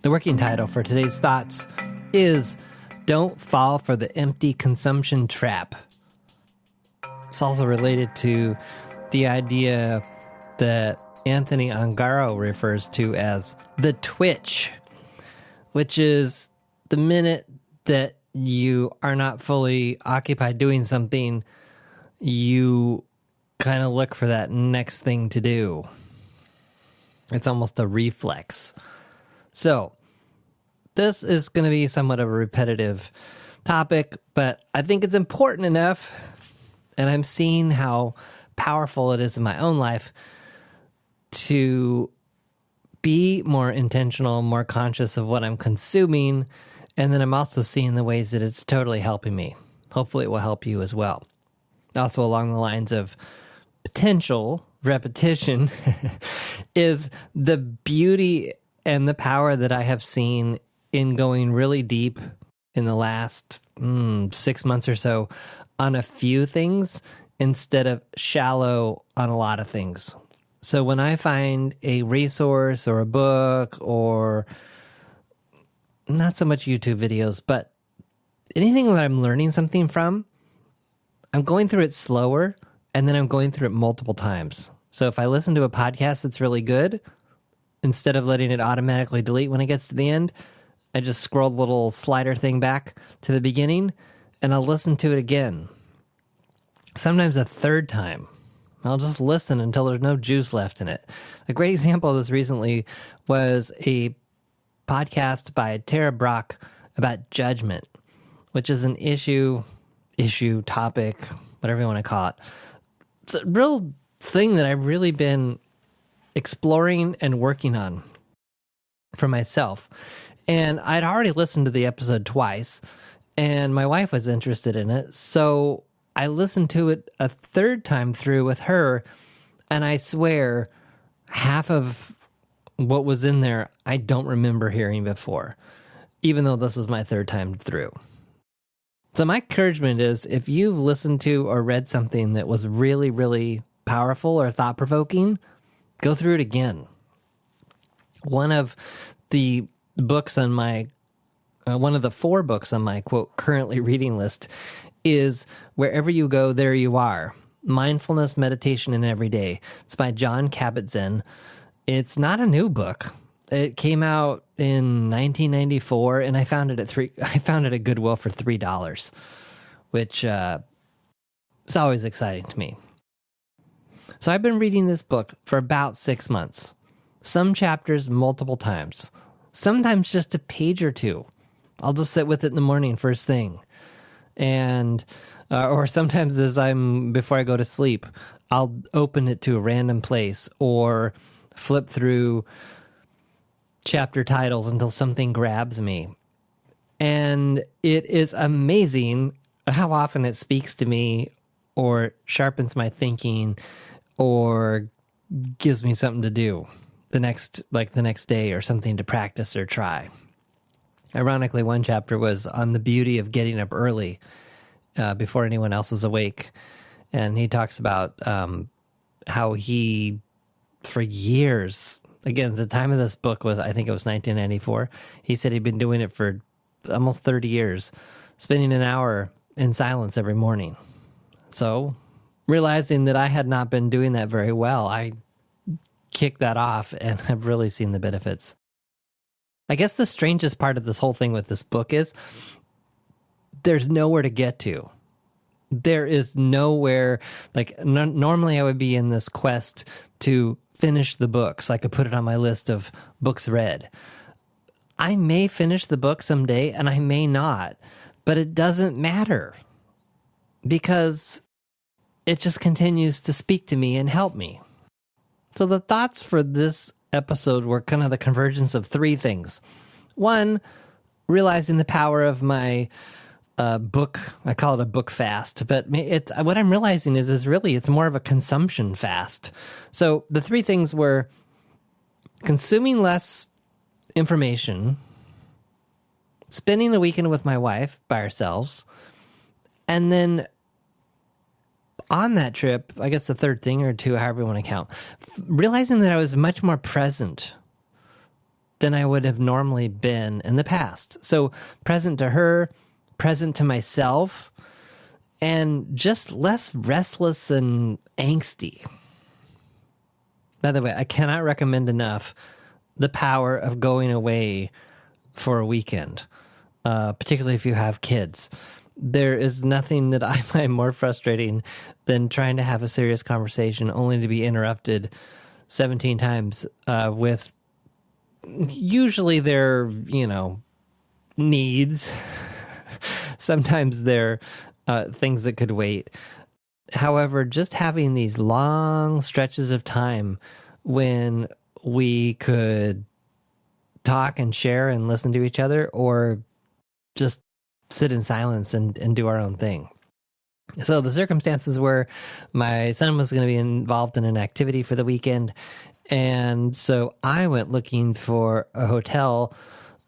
The working title for today's thoughts is Don't Fall for the Empty Consumption Trap. It's also related to the idea that Anthony Ongaro refers to as the twitch, which is the minute that you are not fully occupied doing something, you kind of look for that next thing to do. It's almost a reflex. So, this is going to be somewhat of a repetitive topic, but I think it's important enough, and I'm seeing how powerful it is in my own life to be more intentional, more conscious of what I'm consuming, and then I'm also seeing the ways that it's totally helping me. Hopefully it will help you as well. Also along the lines of potential repetition is the beauty and the power that I have seen in going really deep in the last 6 months or so on a few things instead of shallow on a lot of things. So when I find a resource or a book or not so much YouTube videos, but anything that I'm learning something from, I'm going through it slower and then I'm going through it multiple times. So if I listen to a podcast that's really good, instead of letting it automatically delete when it gets to the end, I just scroll the little slider thing back to the beginning and I'll listen to it again. Sometimes a third time. I'll just listen until there's no juice left in it. A great example of this recently was a podcast by Tara Brach about judgment, which is an issue, topic, whatever you want to call it. It's a real thing that I've really been exploring and working on for myself. And I'd already listened to the episode twice, and my wife was interested in it. So I listened to it a third time through with her, and I swear half of what was in there I don't remember hearing before, even though this was my third time through. So my encouragement is if you've listened to or read something that was really, really powerful or thought-provoking, go through it again. One of the books on my, one of the 4 books on my, quote, currently reading list is Wherever You Go, There You Are, Mindfulness, Meditation, and Everyday. It's by Jon Kabat-Zinn. It's not a new book. It came out in 1994, and I found it at Goodwill for $3, which is always exciting to me. So I've been reading this book for about 6 months. Some chapters multiple times. Sometimes just a page or two. I'll just sit with it in the morning first thing. And or sometimes before I go to sleep, I'll open it to a random place or flip through chapter titles until something grabs me. And it is amazing how often it speaks to me or sharpens my thinking or gives me something to do the next day or something to practice or try. Ironically, one chapter was on the beauty of getting up early before anyone else is awake. And he talks about how he, for years, again, the time of this book was, I think it was 1994. He said he'd been doing it for almost 30 years, spending an hour in silence every morning. So, realizing that I had not been doing that very well, I kicked that off and have really seen the benefits. I guess the strangest part of this whole thing with this book is there's nowhere to get to. There is nowhere, normally I would be in this quest to finish the book so I could put it on my list of books read. I may finish the book someday and I may not, but it doesn't matter because it just continues to speak to me and help me. So the thoughts for this episode were kind of the convergence of 3 things. 1, realizing the power of my book. I call it a book fast, but what I'm realizing is it's more of a consumption fast. So the 3 things were consuming less information, spending a weekend with my wife by ourselves, and then on that trip, I guess the third thing or 2, however you want to count, realizing that I was much more present than I would have normally been in the past. So present to her, present to myself, and just less restless and angsty. By the way, I cannot recommend enough the power of going away for a weekend, particularly if you have kids. There is nothing that I find more frustrating than trying to have a serious conversation only to be interrupted 17 times with usually their, needs. Sometimes they're things that could wait. However, just having these long stretches of time when we could talk and share and listen to each other, or just sit in silence and do our own thing. So the circumstances were my son was going to be involved in an activity for the weekend. And so I went looking for a hotel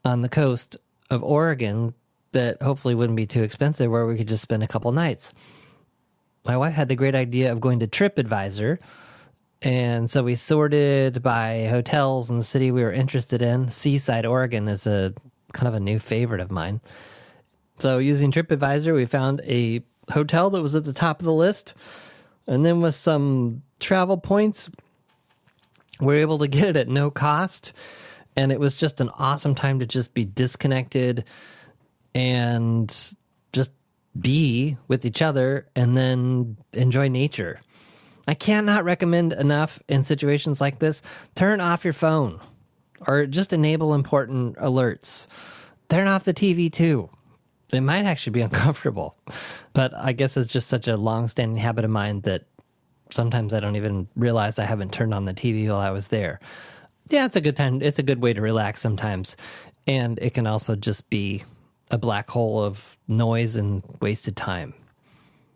on the coast of Oregon that hopefully wouldn't be too expensive, where we could just spend a couple nights. My wife had the great idea of going to TripAdvisor. And so we sorted by hotels in the city we were interested in. Seaside, Oregon is a kind of a new favorite of mine. So using TripAdvisor, we found a hotel that was at the top of the list. And then with some travel points, we were able to get it at no cost. And it was just an awesome time to just be disconnected and just be with each other and then enjoy nature. I cannot recommend enough in situations like this. Turn off your phone or just enable important alerts. Turn off the TV too. It might actually be uncomfortable, but I guess it's just such a long-standing habit of mine that sometimes I don't even realize I haven't turned on the TV while I was there. Yeah, it's a good time. It's a good way to relax sometimes. And it can also just be a black hole of noise and wasted time.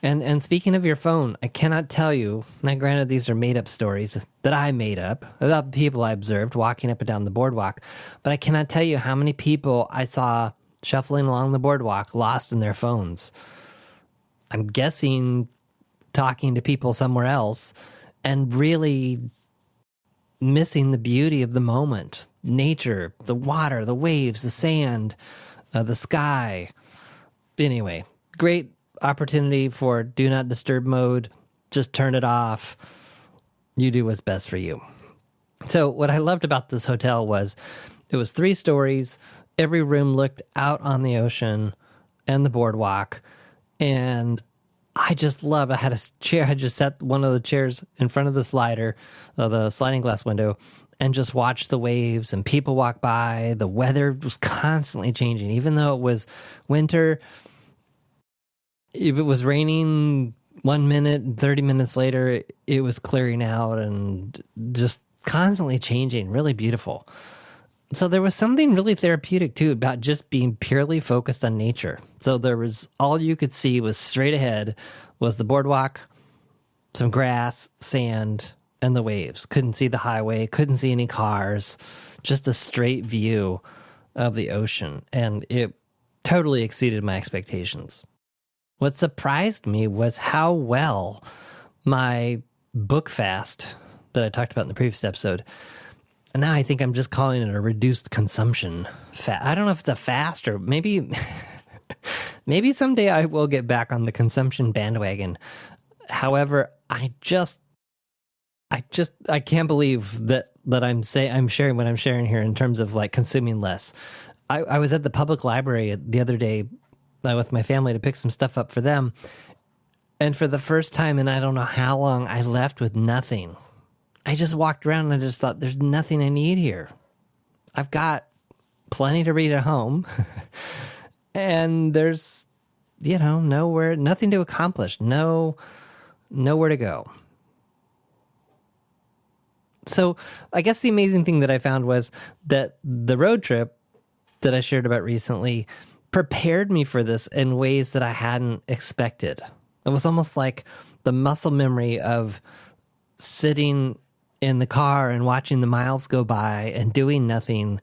And speaking of your phone, I cannot tell you, now granted these are made up stories that I made up about people I observed walking up and down the boardwalk, but I cannot tell you how many people I saw shuffling along the boardwalk lost in their phones. I'm guessing talking to people somewhere else and really missing the beauty of the moment. Nature, the water, the waves, the sand, the sky. Anyway, great opportunity for do not disturb mode. Just turn it off. You do what's best for you. So what I loved about this hotel was it was 3 stories. Every room looked out on the ocean and the boardwalk. And I just love, I had a chair. I just set one of the chairs in front of the slider, the sliding glass window, and just watched the waves and people walk by. The weather was constantly changing. Even though it was winter, if it was raining 1 minute, 30 minutes later, it was clearing out and just constantly changing. Really beautiful. So there was something really therapeutic too about just being purely focused on nature. So there was, all you could see was straight ahead was the boardwalk, some grass, sand, and the waves. Couldn't see the highway, couldn't see any cars, just a straight view of the ocean. And it totally exceeded my expectations. What surprised me was how well my book fast that I talked about in the previous episode, and now I think I'm just calling it a reduced consumption fast. I don't know if it's a fast or maybe someday I will get back on the consumption bandwagon. However, I can't believe that I'm sharing what I'm sharing here in terms of like consuming less. I was at the public library the other day with my family to pick some stuff up for them. And for the first time in I don't know how long, I left with nothing. I just walked around and I just thought, there's nothing I need here. I've got plenty to read at home. And there's, nowhere, nothing to accomplish. Nowhere to go. So I guess the amazing thing that I found was that the road trip that I shared about recently prepared me for this in ways that I hadn't expected. It was almost like the muscle memory of sitting in the car and watching the miles go by and doing nothing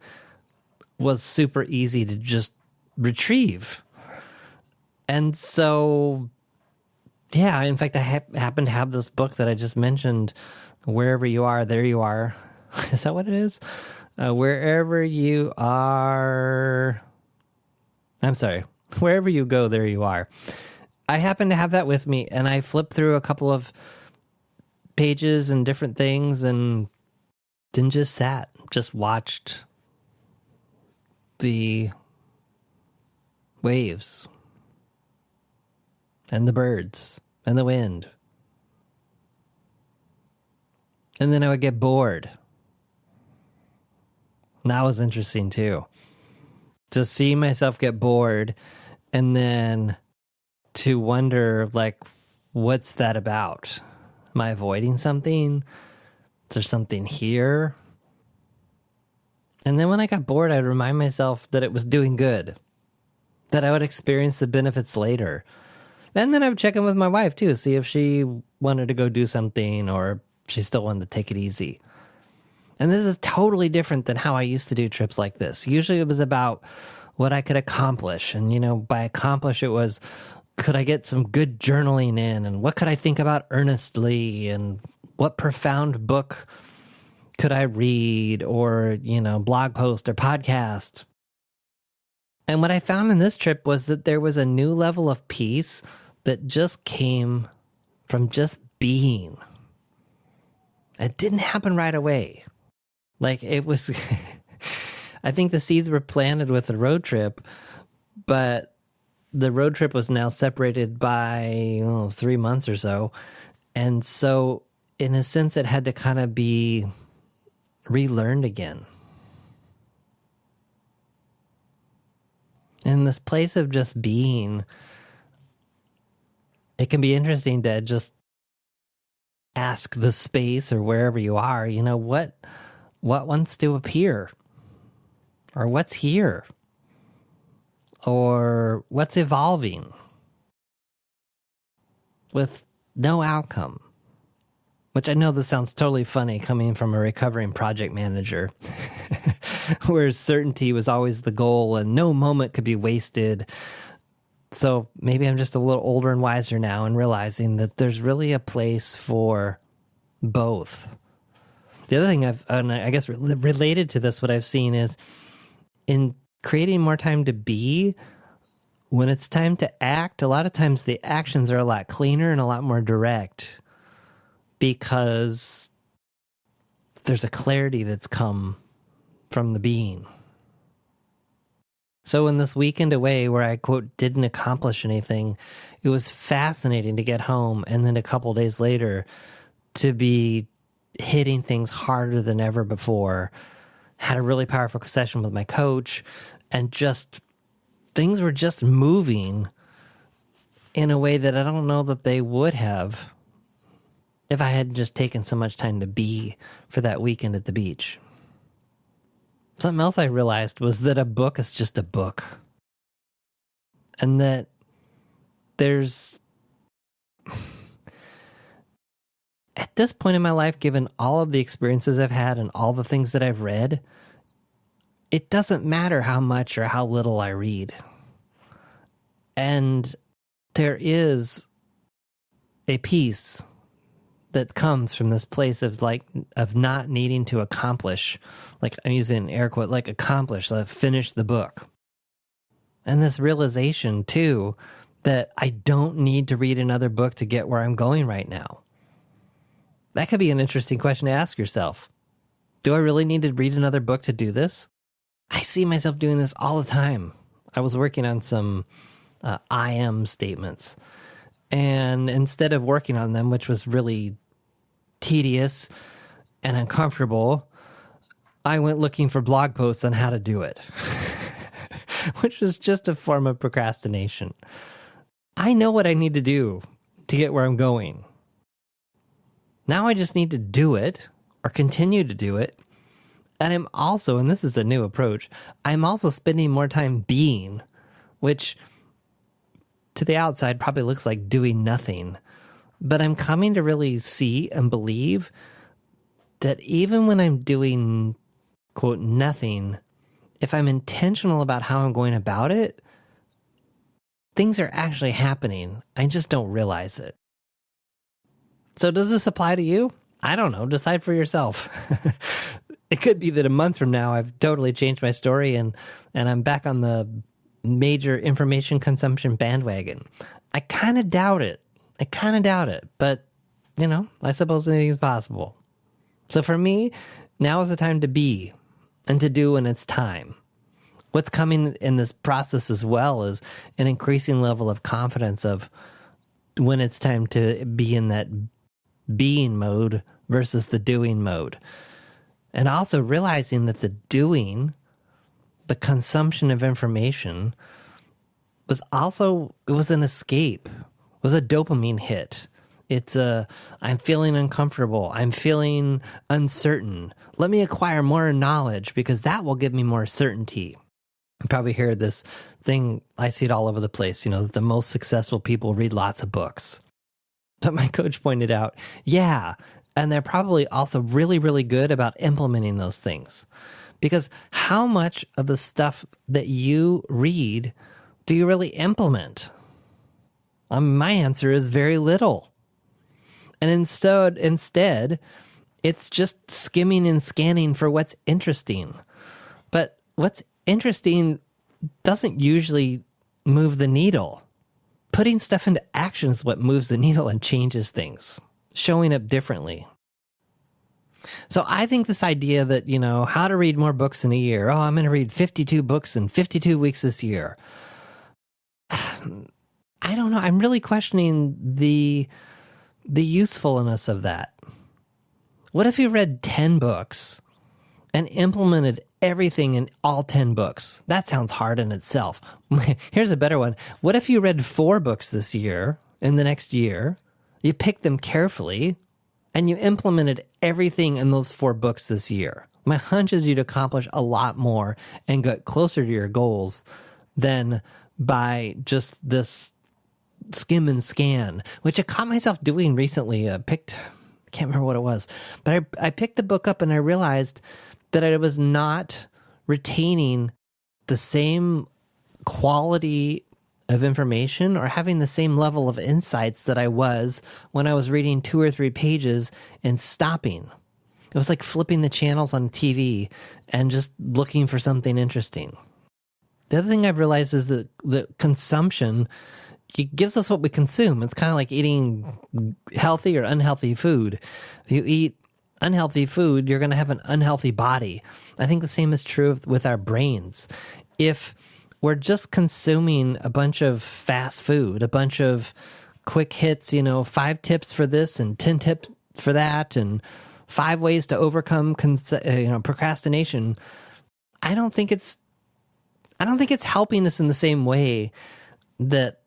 was super easy to just retrieve. And so, yeah, in fact, I happen to have this book that I just mentioned, Wherever You Are, There You Are. Is that what it is? Wherever you are, I'm sorry, wherever you go, there you are. I happen to have that with me, and I flipped through a couple of pages and different things and then just sat, just watched the waves and the birds and the wind. And then I would get bored. And that was interesting too. To see myself get bored and then to wonder, like, what's that about? Am I avoiding something? Is there something here? And then when I got bored, I'd remind myself that it was doing good, that I would experience the benefits later. And then I would check in with my wife too, see if she wanted to go do something or she still wanted to take it easy. And this is totally different than how I used to do trips like this. Usually it was about what I could accomplish. And, you know, by accomplish, it was, could I get some good journaling in? And what could I think about earnestly? And what profound book could I read? Or, you know, blog post or podcast. And what I found in this trip was that there was a new level of peace that just came from just being. It didn't happen right away. Like, it was, I think the seeds were planted with the road trip, but the road trip was now separated by 3 months or so. And so, in a sense, it had to kind of be relearned again. In this place of just being, it can be interesting to just ask the space or wherever you are, you know, what wants to appear? Or what's here? Or what's evolving? With no outcome. Which I know this sounds totally funny coming from a recovering project manager, where certainty was always the goal and no moment could be wasted. So maybe I'm just a little older and wiser now and realizing that there's really a place for both. The other thing I guess related to this, what I've seen is in creating more time to be, when it's time to act, a lot of times the actions are a lot cleaner and a lot more direct because there's a clarity that's come from the being. So in this weekend away where I, quote, didn't accomplish anything, it was fascinating to get home and then a couple days later to be hitting things harder than ever before. Had a really powerful session with my coach, and just things were just moving in a way that I don't know that they would have if I had just taken so much time to be for that weekend at the beach. Something else I realized was that a book is just a book. And that there's, at this point in my life, given all of the experiences I've had and all the things that I've read, it doesn't matter how much or how little I read. And there is a peace that comes from this place of not needing to accomplish, like I'm using air quote, like accomplish, like finish the book. And this realization too, that I don't need to read another book to get where I'm going right now. That could be an interesting question to ask yourself. Do I really need to read another book to do this? I see myself doing this all the time. I was working on some I am statements. And instead of working on them, which was really tedious and uncomfortable, I went looking for blog posts on how to do it, which was just a form of procrastination. I know what I need to do to get where I'm going. Now I just need to do it or continue to do it. And I'm also, and this is a new approach, I'm also spending more time being, which to the outside probably looks like doing nothing. But I'm coming to really see and believe that even when I'm doing, quote, nothing, if I'm intentional about how I'm going about it, things are actually happening. I just don't realize it. So does this apply to you? I don't know. Decide for yourself. It could be that a month from now, I've totally changed my story and I'm back on the major information consumption bandwagon. I kind of doubt it. But, I suppose anything is possible. So for me, now is the time to be and to do when it's time. What's coming in this process as well is an increasing level of confidence of when it's time to be in that being mode versus the doing mode. And also realizing that the doing, the consumption of information, was an escape, was a dopamine hit. It's I'm feeling uncomfortable. I'm feeling uncertain. Let me acquire more knowledge because that will give me more certainty. You probably hear this thing, I see it all over the place, that the most successful people read lots of books. But my coach pointed out, yeah, and they're probably also really, really good about implementing those things. Because how much of the stuff that you read do you really implement? My answer is very little. And instead, it's just skimming and scanning for what's interesting. But what's interesting doesn't usually move the needle. Putting stuff into action is what moves the needle and changes things, showing up differently. So I think this idea that, how to read more books in a year. Oh, I'm going to read 52 books in 52 weeks this year. I don't know. I'm really questioning the usefulness of that. What if you read 10 books and implemented everything in all 10 books? That sounds hard in itself. Here's a better one. What if you read 4 books this year, in the next year, you picked them carefully, and you implemented everything in those 4 books this year? My hunch is you'd accomplish a lot more and get closer to your goals than by just this skim and scan, which I caught myself doing recently. I can't remember what it was, but I picked the book up and I realized that I was not retaining the same quality of information or having the same level of insights that I was when I was reading 2 or 3 pages and stopping. It was like flipping the channels on TV and just looking for something interesting. The other thing I've realized is that the consumption, it gives us what we consume. It's kind of like eating healthy or unhealthy food. If you eat unhealthy food, you're going to have an unhealthy body. I think the same is true with our brains. If we're just consuming a bunch of fast food, a bunch of quick hits, 5 tips for this and 10 tips for that, and 5 ways to overcome procrastination, I don't think it's helping us in the same way that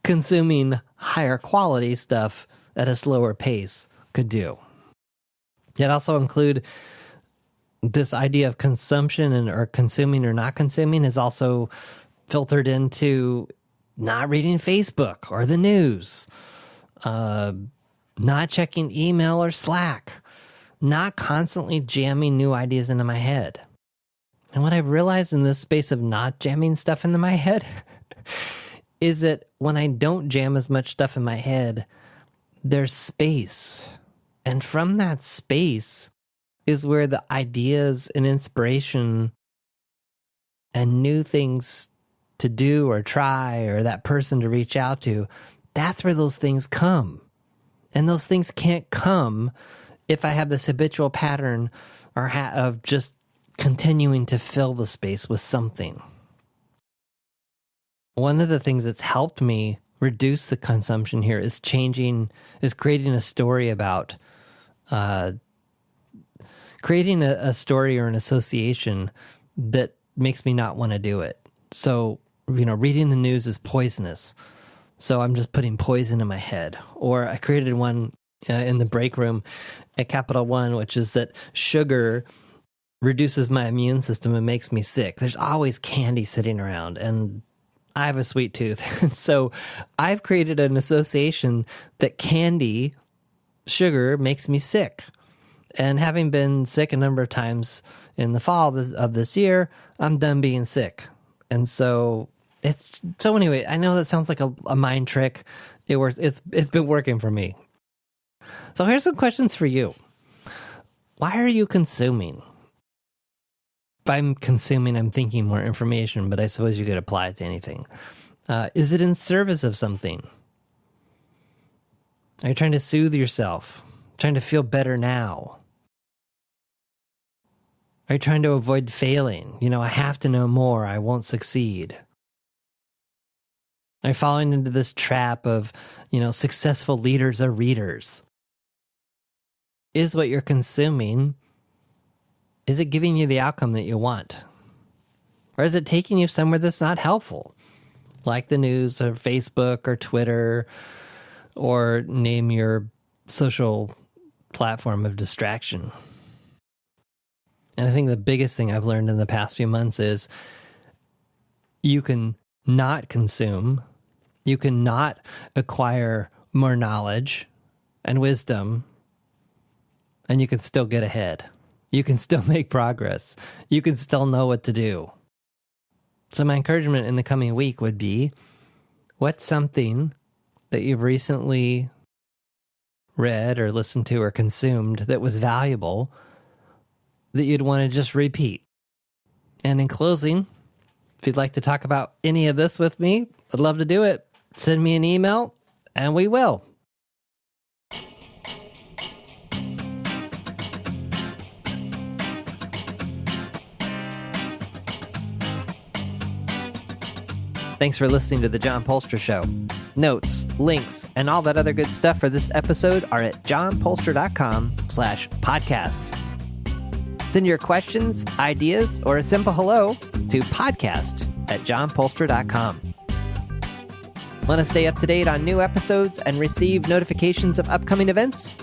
consuming higher quality stuff at a slower pace could do. It also include this idea of consumption or consuming or not consuming is also filtered into not reading Facebook or the news, not checking email or Slack, not constantly jamming new ideas into my head. And what I've realized in this space of not jamming stuff into my head is that when I don't jam as much stuff in my head, there's space. And from that space is where the ideas and inspiration and new things to do or try or that person to reach out to, that's where those things come. And those things can't come if I have this habitual pattern of just continuing to fill the space with something. One of the things that's helped me reduce the consumption here is creating a story about, creating a story or an association that makes me not want to do it. So, reading the news is poisonous. So I'm just putting poison in my head. Or I created one in the break room at Capital One, which is that sugar reduces my immune system and makes me sick. There's always candy sitting around, and I have a sweet tooth. So I've created an association that candy, sugar, makes me sick. And having been sick a number of times in the fall of this year, I'm done being sick. And so anyway, I know that sounds like a mind trick. It works. It's been working for me. So here's some questions for you. Why are you consuming? I'm consuming, I'm thinking more information, but I suppose you could apply it to anything. Is it in service of something? Are you trying to soothe yourself? Trying to feel better now? Are you trying to avoid failing? I have to know more. I won't succeed. Are you falling into this trap of, successful leaders are readers? Is what you're consuming, is it giving you the outcome that you want? Or is it taking you somewhere that's not helpful? Like the news or Facebook or Twitter, or name your social platform of distraction. And I think the biggest thing I've learned in the past few months is you can not consume, you can not acquire more knowledge and wisdom, and you can still get ahead. You can still make progress. You can still know what to do. So my encouragement in the coming week would be, what's something that you've recently read or listened to or consumed that was valuable that you'd want to just repeat? And in closing, if you'd like to talk about any of this with me, I'd love to do it. Send me an email and we will. Thanks for listening to The John Poelstra Show. Notes, links, and all that other good stuff for this episode are at johnpoelstra.com/podcast. Send your questions, ideas, or a simple hello to podcast@johnpoelstra.com. Want to stay up to date on new episodes and receive notifications of upcoming events?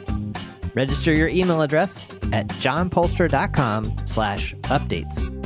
Register your email address at johnpoelstra.com/updates.